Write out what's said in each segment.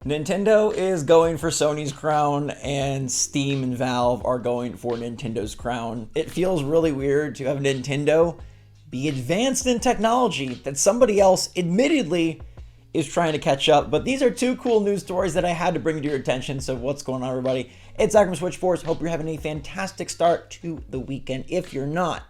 Nintendo is going for Sony's crown, and Steam and Valve are going for Nintendo's crown. It feels really weird to have Nintendo be advanced in technology that somebody else, admittedly, is trying to catch up. But these are two cool news stories that I had to bring to your attention. So what's going on, everybody? It's Zach from SwitchForce. Hope you're having a fantastic start to the weekend. If you're not,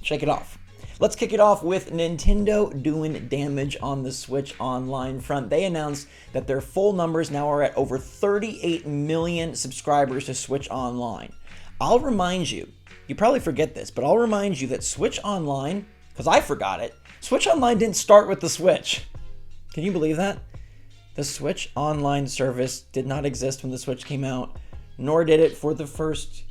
shake it off. Let's kick it off with Nintendo doing damage on the Switch Online front. They announced that their full numbers now are at over 38 million subscribers to Switch Online. I'll remind you, you probably forget this, but I'll remind you that Switch Online, because I forgot it, Switch Online didn't start with the Switch. Can you believe that? The Switch Online service did not exist when the Switch came out, nor did it for the first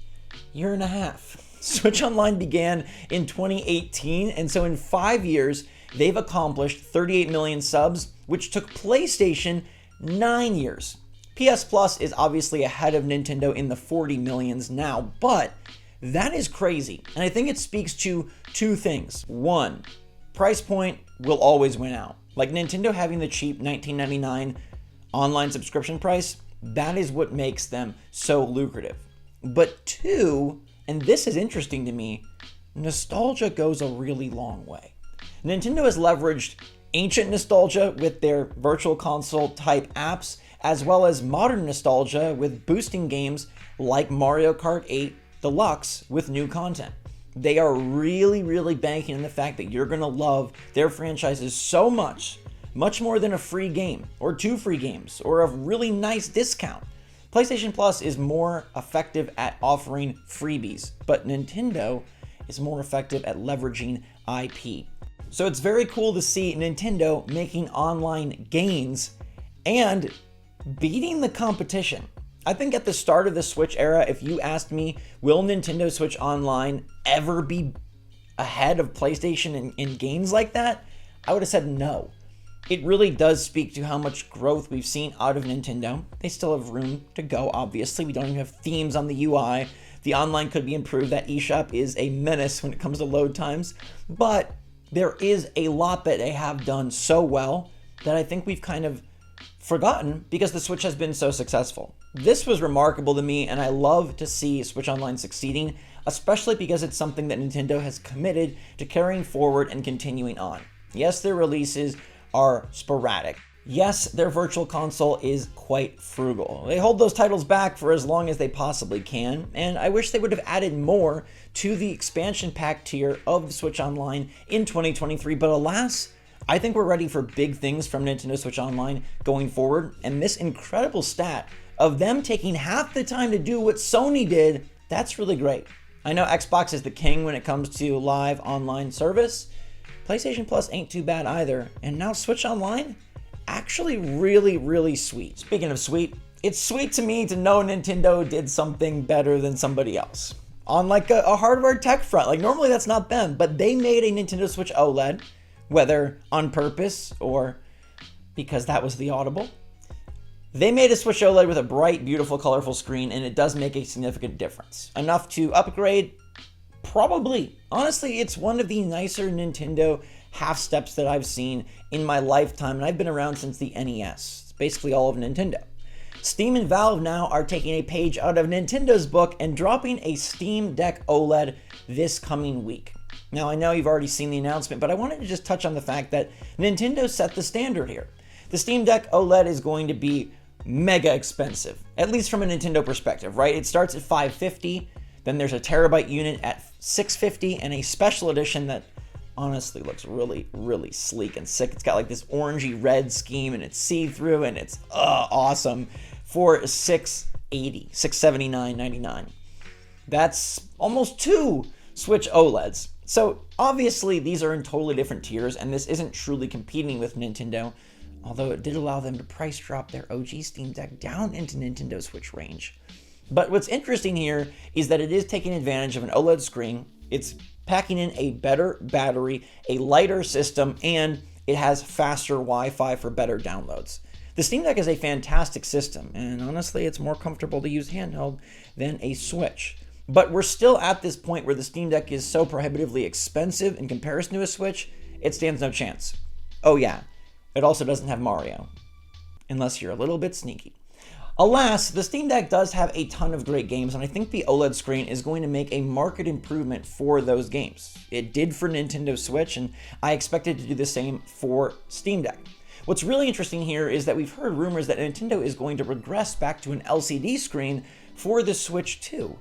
year and a half. Switch Online began in 2018, and so in 5 years, they've accomplished 38 million subs, which took PlayStation 9 years. PS Plus is obviously ahead of Nintendo in the 40 millions now, but that is crazy, and I think it speaks to two things. One, price point will always win out. Like Nintendo having the cheap $19.99 online subscription price, that is what makes them so lucrative. But two, and this is interesting to me, nostalgia goes a really long way. Nintendo has leveraged ancient nostalgia with their virtual console type apps, as well as modern nostalgia with boosting games like Mario Kart 8 Deluxe with new content. They are really banking on the fact that you're going to love their franchises so much more than a free game, or two free games, or a really nice discount. PlayStation Plus is more effective at offering freebies, but Nintendo is more effective at leveraging IP. So it's very cool to see Nintendo making online gains and beating the competition. I think at the start of the Switch era, if you asked me, will Nintendo Switch Online ever be ahead of PlayStation in games like that? I would have said no. It really does speak to how much growth we've seen out of Nintendo. They still have room to go, obviously. We don't even have themes on the UI. The online could be improved. That eShop is a menace when it comes to load times. But there is a lot that they have done so well that I think we've kind of forgotten because the Switch has been so successful. This was remarkable to me, and I love to see Switch Online succeeding, especially because it's something that Nintendo has committed to carrying forward and continuing on. Yes, their releases are sporadic. Yes, their virtual console is quite frugal. They hold those titles back for as long as they possibly can, and I wish they would have added more to the expansion pack tier of the Switch Online in 2023, but alas, I think we're ready for big things from Nintendo Switch Online going forward, and this incredible stat of them taking half the time to do what Sony did, that's really great. I know Xbox is the king when it comes to live online service. PlayStation Plus ain't too bad either, and now Switch Online, actually really sweet. Speaking of sweet, it's sweet to me to know Nintendo did something better than somebody else. On like a hardware tech front, like normally that's not them, but they made a Nintendo Switch OLED, whether on purpose or because that was the audible. They made a Switch OLED with a bright, beautiful, colorful screen, and it does make a significant difference. Enough to upgrade? Probably. Honestly, it's one of the nicer Nintendo half steps that I've seen in my lifetime, and I've been around since the NES. It's basically all of Nintendo. Steam and Valve now are taking a page out of Nintendo's book and dropping a Steam Deck OLED this coming week. Now, I know you've already seen the announcement, but I wanted to just touch on the fact that Nintendo set the standard here. The Steam Deck OLED is going to be mega expensive, at least from a Nintendo perspective, right? It starts at $550. Then there's a terabyte unit at $650 and a special edition that honestly looks really sleek and sick. It's got like this orangey red scheme and it's see-through and it's awesome for $680, $679.99. That's almost two Switch OLEDs. So obviously these are in totally different tiers and this isn't truly competing with Nintendo, although it did allow them to price drop their OG Steam Deck down into Nintendo Switch range. But what's interesting here is that it is taking advantage of an OLED screen, it's packing in a better battery, a lighter system, and it has faster Wi-Fi for better downloads. The Steam Deck is a fantastic system, and honestly, it's more comfortable to use handheld than a Switch. But we're still at this point where the Steam Deck is so prohibitively expensive in comparison to a Switch, it stands no chance. Oh yeah, it also doesn't have Mario. unless you're a little bit sneaky. Alas, the Steam Deck does have a ton of great games, and I think the OLED screen is going to make a marked improvement for those games. It did for Nintendo Switch, and I expect it to do the same for Steam Deck. What's really interesting here is that we've heard rumors that Nintendo is going to regress back to an LCD screen for the Switch 2.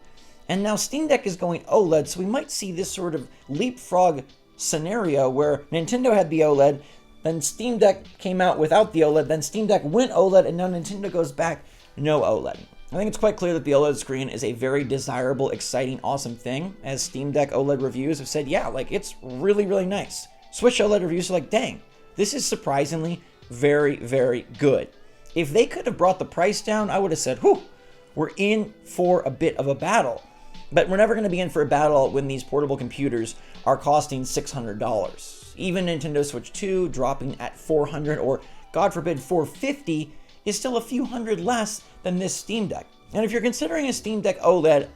And now Steam Deck is going OLED, so we might see this sort of leapfrog scenario where Nintendo had the OLED, then Steam Deck came out without the OLED, then Steam Deck went OLED, and now Nintendo goes back no OLED. I think it's quite clear that the OLED screen is a very desirable, exciting, awesome thing. As Steam Deck OLED reviews have said, yeah, like it's really, really nice. Switch OLED reviews are like, dang, this is surprisingly very, very good. If they could have brought the price down, I would have said, whew, we're in for a bit of a battle. But we're never going to be in for a battle when these portable computers are costing $600. Even Nintendo Switch 2 dropping at $400 or, God forbid, $450 is still a few hundred less than this Steam Deck. And if you're considering a Steam Deck OLED,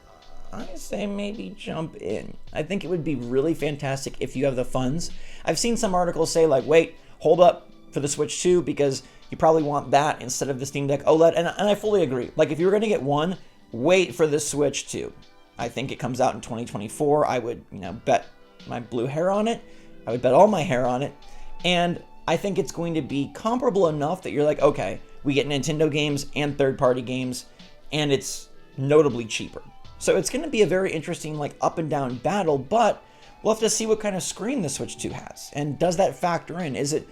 I say maybe jump in. I think it would be really fantastic if you have the funds. I've seen some articles say like, wait, hold up for the Switch 2 because you probably want that instead of the Steam Deck OLED. And I fully agree. Like if you were going to get one, wait for the Switch 2. I think it comes out in 2024. I would, bet my blue hair on it. I would bet all my hair on it. And I think it's going to be comparable enough that you're like, okay, we get Nintendo games and third-party games, and it's notably cheaper. So it's going to be a very interesting up and down battle, but we'll have to see what kind of screen the Switch 2 has. And does that factor in? Is it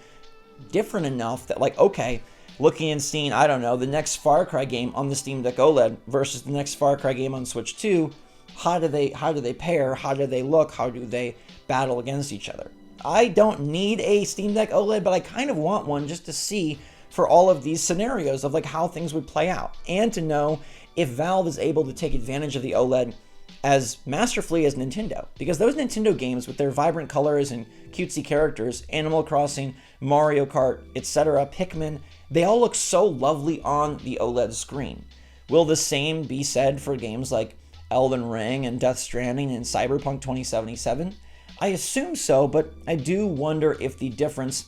different enough that okay, looking and seeing, I don't know, the next Far Cry game on the Steam Deck OLED versus the next Far Cry game on Switch 2, how do they pair? How do they look? How do they battle against each other? I don't need a Steam Deck OLED, but I kind of want one just to see for all of these scenarios of how things would play out, and to know if Valve is able to take advantage of the OLED as masterfully as Nintendo. Because those Nintendo games with their vibrant colors and cutesy characters, Animal Crossing, Mario Kart, etc., Pikmin, they all look so lovely on the OLED screen. Will the same be said for games like Elden Ring and Death Stranding and Cyberpunk 2077? I assume so, but I do wonder if the difference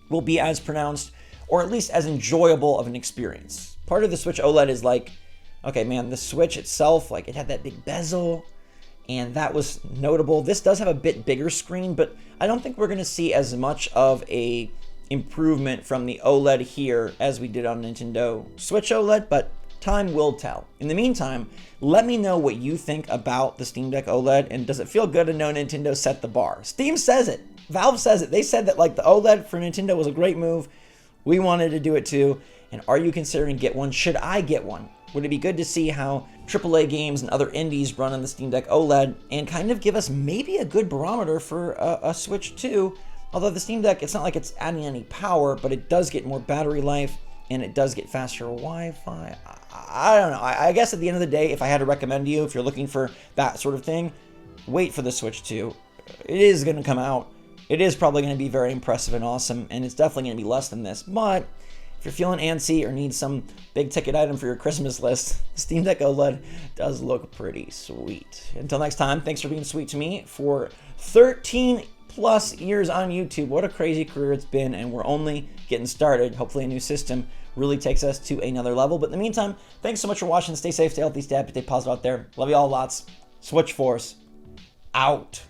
will be as pronounced or at least as enjoyable of an experience. Part of the Switch OLED is okay, man, the Switch itself, it had that big bezel, and that was notable. This does have a bit bigger screen, but I don't think we're going to see as much of a improvement from the OLED here as we did on Nintendo Switch OLED, but time will tell. In the meantime, let me know what you think about the Steam Deck OLED, and does it feel good to know Nintendo set the bar? Steam says it. Valve says it. They said that the OLED for Nintendo was a great move. We wanted to do it too. And are you considering get one? Should I get one? Would it be good to see how AAA games and other indies run on the Steam Deck OLED and kind of give us maybe a good barometer for a Switch 2? Although the Steam Deck, it's not like it's adding any power, but it does get more battery life and it does get faster Wi-Fi. I don't know. I guess at the end of the day, if I had to recommend to you, if you're looking for that sort of thing, wait for the Switch 2. It is going to come out. It is probably going to be very impressive and awesome, and it's definitely going to be less than this. But if you're feeling antsy or need some big ticket item for your Christmas list, Steam Deck OLED does look pretty sweet. Until next time, thanks for being sweet to me for 13 plus years on YouTube. What a crazy career it's been, and we're only getting started. Hopefully a new system really takes us to another level. But in the meantime, thanks so much for watching. Stay safe, stay healthy, stay happy, stay positive out there. Love you all lots. SwitchForce out.